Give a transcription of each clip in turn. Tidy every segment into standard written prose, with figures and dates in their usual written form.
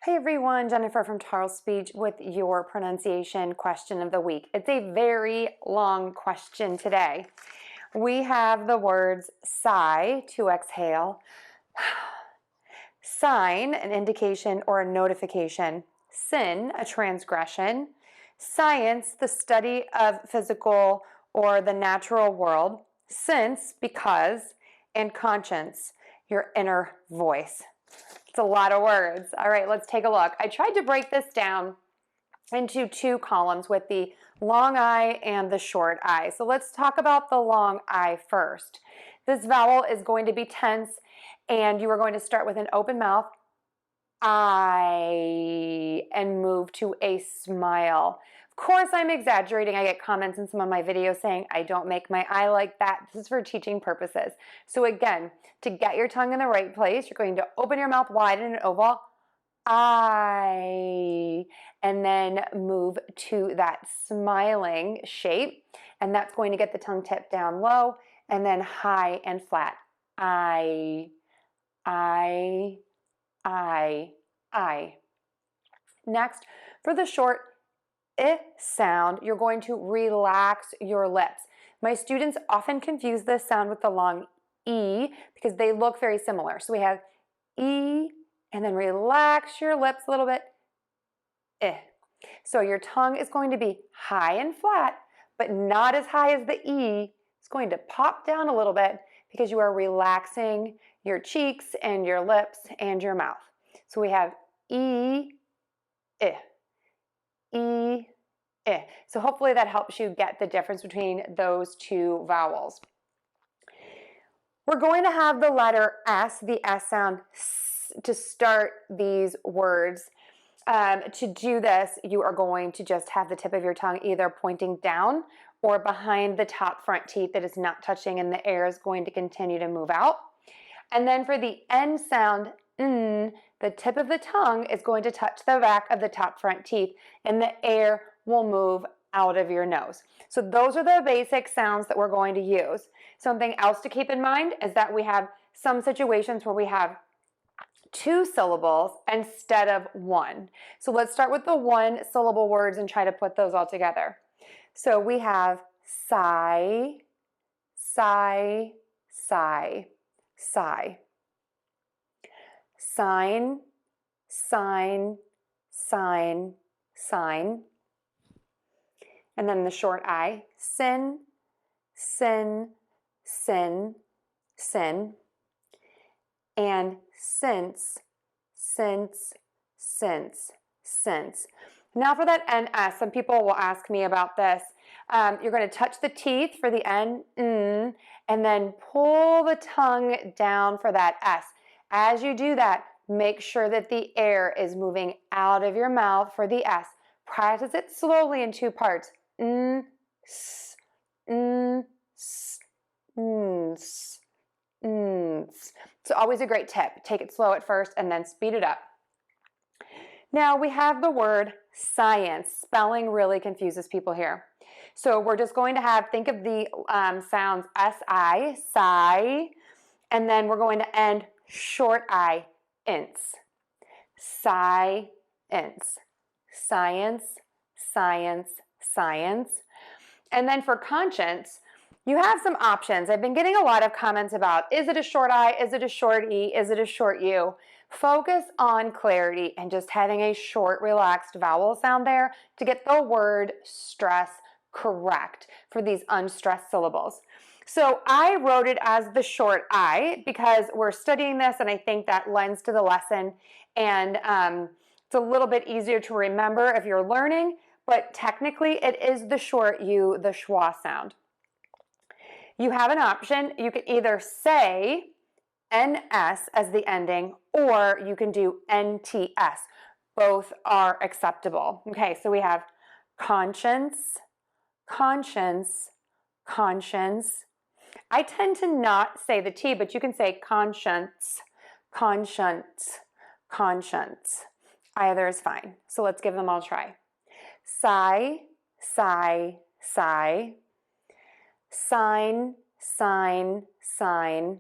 Hey everyone, Jennifer from Tarle Speech with your pronunciation question of the week. It's a very long question today. We have the words sigh, to exhale, sign, an indication or a notification, sɪn, a transgression, science, the study of physical or the natural world, since, because, and conscience, your inner voice. It's a lot of words. All right, let's take a look. I tried to break this down into two columns with the long I and the short I. So let's talk about the long I first. This vowel is going to be tense, and you are going to start with an open mouth, I, and move to a smile. Of course, I'm exaggerating. I get comments in some of my videos saying I don't make my I like that. This is for teaching purposes. So again, to get your tongue in the right place, you're going to open your mouth wide in an oval, I, and then move to that smiling shape. And that's going to get the tongue tip down low and then high and flat. I. Next, for the short I sound, you're going to relax your lips. My students often confuse this sound with the long E because they look very similar. So we have E, and then relax your lips a little bit, I. So your tongue is going to be high and flat, but not as high as the E. It's going to pop down a little bit because you are relaxing your cheeks and your lips and your mouth. So we have E, I, E, I. So hopefully that helps you get the difference between those two vowels. We're going to have the letter S, the S sound, to start these words. To do this, you are going to just have the tip of your tongue either pointing down or behind the top front teeth that is not touching, and the air is going to continue to move out. And then for the N sound, N, the tip of the tongue is going to touch the back of the top front teeth, and the air will move out of your nose. So those are the basic sounds that we're going to use. Something else to keep in mind is that we have some situations where we have two syllables instead of one. So let's start with the one syllable words and try to put those all together. So we have sigh, sigh, sigh, sigh. Sign, sign, sign, sign. And then the short I, sin, sin, sin, sin. And since, since, since. Now for that NS, some people will ask me about this. You're going to touch the teeth for the N, and then pull the tongue down for that S. As you do that, make sure that the air is moving out of your mouth for the S. Practice it slowly in two parts. S, s, s, s. So always a great tip. Take it slow at first and then speed it up. Now we have the word science. Spelling really confuses people here. So we're just going to think of the sounds S-I, sigh, and then we're going to end short I, ins. Science, science, science, science. And then for conscience, you have some options. I've been getting a lot of comments about, is it a short I, is it a short E, is it a short U? Focus on clarity and just having a short, relaxed vowel sound there to get the word stress correct for these unstressed syllables. So I wrote it as the short I because we're studying this, and I think that lends to the lesson, and it's a little bit easier to remember if you're learning, but technically it is the short U, the schwa sound. You have an option. You can either say NS as the ending, or you can do NTS. Both are acceptable. Okay, so we have conscience, conscience, conscience. I tend to not say the T, but you can say conscience, conscience, conscience. Either is fine. So let's give them all a try. Sigh, sigh, sigh. Sign, sign, sign.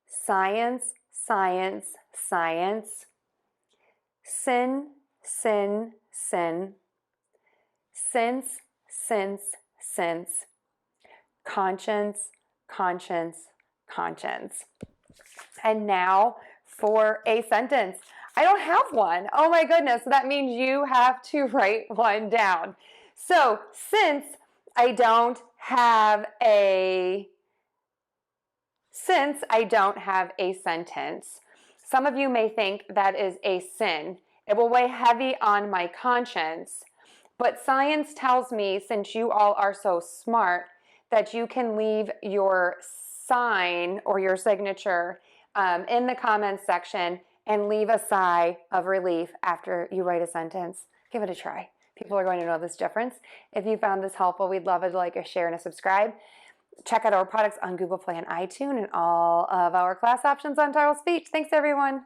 Science, science, science. sɪn, sɪn, sɪn, sɪns, sɪns, sɪns, ʻkɑnʃəns, ʻkɑnʃəns, ʻkɑnʃəns. And now for a sentence. I don't have one. Oh my goodness. So that means you have to write one down. So since I don't have a sentence, some of you may think that is a sin. It will weigh heavy on my conscience. But science tells me, since you all are so smart, that you can leave your sign or your signature in the comments section and leave a sigh of relief after you write a sentence. Give it a try. People are going to know this difference. If you found this helpful, we'd love it to like, a share, and a subscribe. Check out our products on Google Play and iTunes and all of our class options on Tarle Speech. Thanks, everyone.